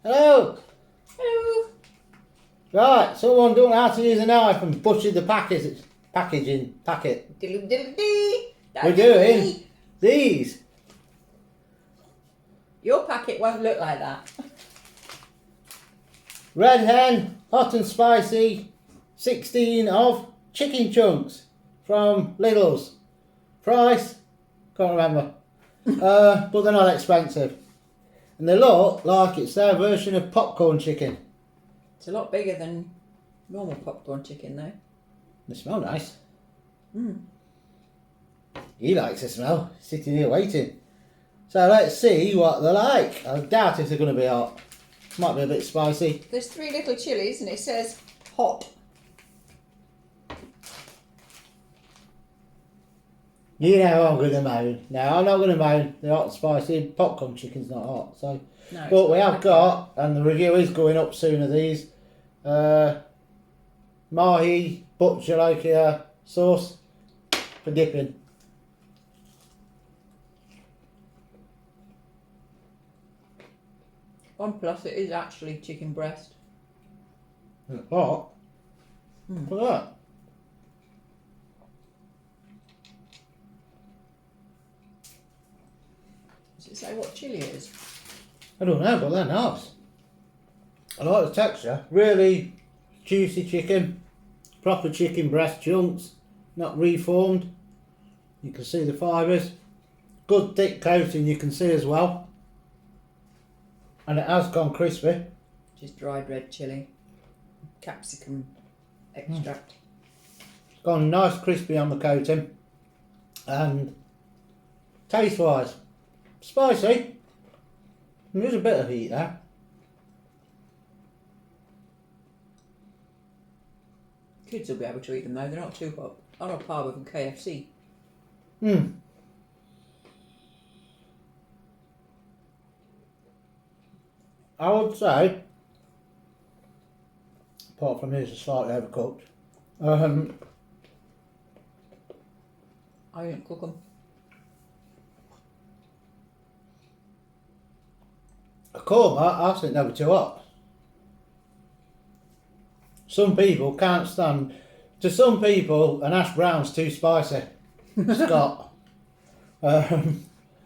Hello. Hello. Right, someone don't know how to use a knife and butchered the packet. Diddle diddle dee. We're doing these. Your packet won't look like that. Red hen, hot and spicy, 16 of chicken chunks from Lidl's. Price, can't remember. But they're not expensive. And they look like it's their version of popcorn chicken. It's a lot bigger than normal popcorn chicken though. They smell nice. Mm. He likes the smell, sitting here waiting. So let's see what they're like. I doubt if they're going to be hot. Might be a bit spicy. There's 3 little chilies and it says hot. You know I'm going to moan. No, I'm not going to moan. The hot and spicy popcorn chicken's not hot. So, No, but we have got, and the review is going up soon of these, mahi butcherlokia sauce for dipping. One plus it is actually chicken breast. It's hot. Look at that. Does it say what chili it is? I don't know, but they're nice. I like the texture. Really juicy chicken. Proper chicken breast chunks. Not reformed. You can see the fibres. Good thick coating you can see as well. And it has gone crispy. Which is dried red chili. Capsicum extract. It's gone nice crispy on the coating. And taste wise, spicy. There's a bit of heat there. Kids will be able to eat them though, they're not too hot. I'm on a par with KFC. I would say, apart from his, are slightly overcooked. I didn't cook them. A korma, I think they were too hot. Some people can't stand. To some people, an hash brown's too spicy. Scott, give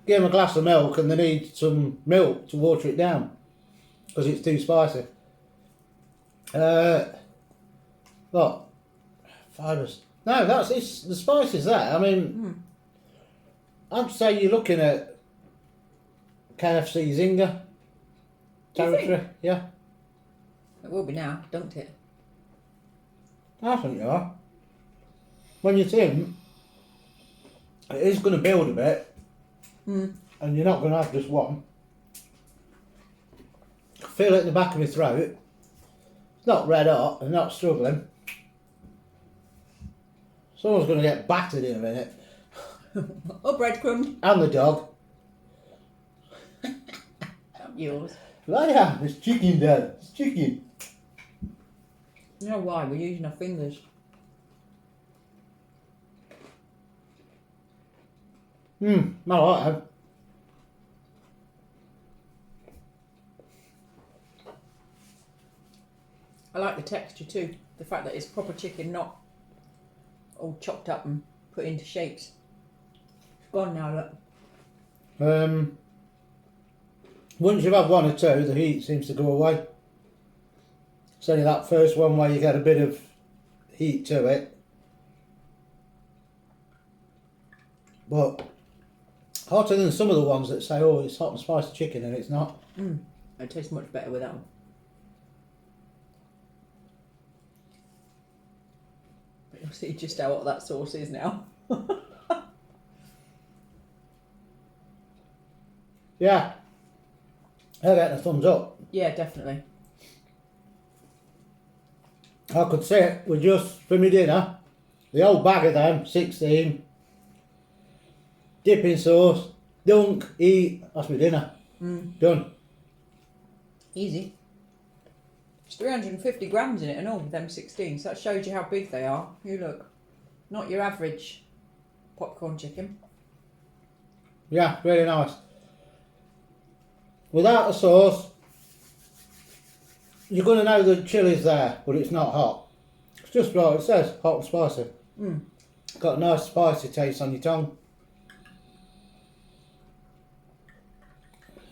them a glass of milk and they need some milk to water it down because it's too spicy. What? Fibres. No, it's the spice is there. I mean, I'd say you're looking at KFC Zinger territory. Yeah, It will be now, don't it? I think you are. When you tin, it is going to build a bit, and you're not going to have just one. Feel it in the back of your throat. It's not red hot and not struggling. Someone's going to get battered in a minute. Oh, breadcrumb. And the dog. Yours. Yeah, it's chicken, Dad. It's chicken. You know why? We're using our fingers. I like them. I like the texture too. The fact that it's proper chicken, not all chopped up and put into shapes. It's gone now, look. Once you've had one or two, the heat seems to go away. It's only that first one where you get a bit of heat to it. But hotter than some of the ones that say, oh, it's hot and spicy chicken, and it's not. It tastes much better with that one. But you'll see just how hot that sauce is now. Yeah. They're getting a thumbs up. Yeah, definitely. I could say it with just for my dinner. The old bag of them, 16. Dipping sauce. Dunk, eat. That's my dinner. Done. Easy. There's 350 grams in it and all with them 16, so that shows you how big they are. You look. Not your average popcorn chicken. Yeah, really nice. Without the sauce, you're going to know the chili's there, but it's not hot. It's just right. It says hot and spicy. Mm. Got a nice spicy taste on your tongue.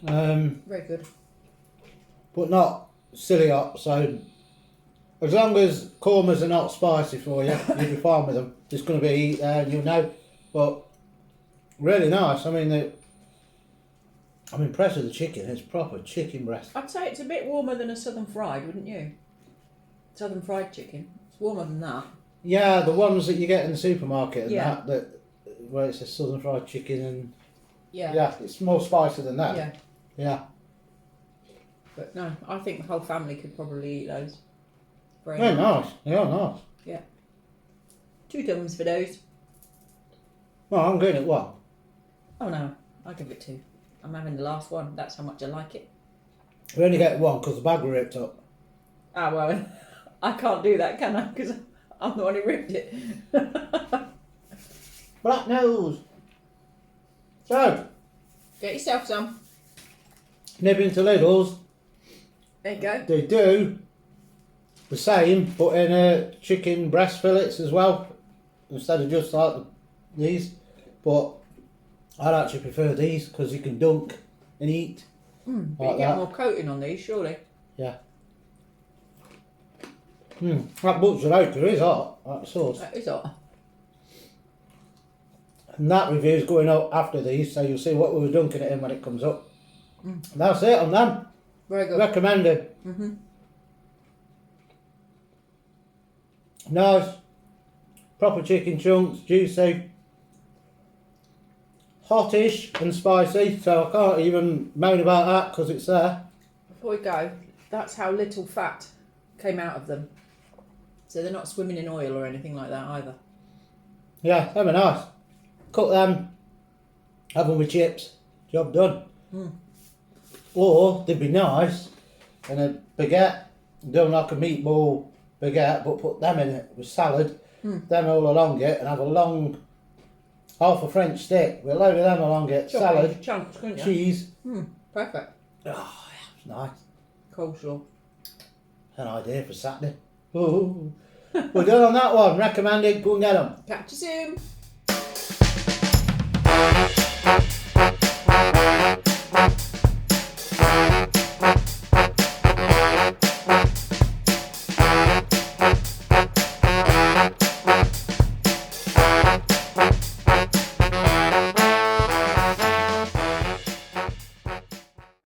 Very good. But not silly hot. So as long as kormas are not spicy for you, you'll be fine with them. There's going to be heat there, and you'll know. But really nice. I mean, I'm impressed with the chicken. It's proper chicken breast. I'd say it's a bit warmer than a southern fried, wouldn't you? Southern fried chicken. It's warmer than that. Yeah, the ones that you get in the supermarket and Yeah. that where it's a southern fried chicken and Yeah. it's more spicy than that. Yeah. Yeah. But no, I think the whole family could probably eat those. Very They're nice. nice. They are nice. 2 thumbs for those. Well, I'm giving it one. Oh no, I'll give it 2. I'm having the last one. That's how much I like it. We only get one because the bag were ripped up. Ah, well, I can't do that, can I? Because I'm the one who ripped it. Black nose. So, Get yourself some. nib into Lidl's. There you go. They do the same, but in chicken breast fillets as well, instead of just like these. But I'd actually prefer these because you can dunk and eat. But Like you get that. more coating on these, surely. Yeah. That butcher ochre is hot, that sauce. That is hot. And that review's going up after these, so you'll see what we were dunking it in when it comes up. That's it on them. Very good. Recommended. Nice. Proper chicken chunks, juicy. Hottish and spicy, so I can't even moan about that because it's there. Before we go, that's how little fat came out of them. So they're not swimming in oil or anything like that either. Yeah, them are nice. Cook them, have them with chips, job done. Or they'd be nice in a baguette, do like a meatball baguette, but put them in it with salad, them all along it, and have a long, half a French stick with a load of them along it, Chop salad, into chunks, couldn't you? cheese. Perfect. Oh, yeah, it's nice. Coleslaw. An idea for Saturday. Ooh. We're done on that one. Recommended. Go and get them. Catch you soon.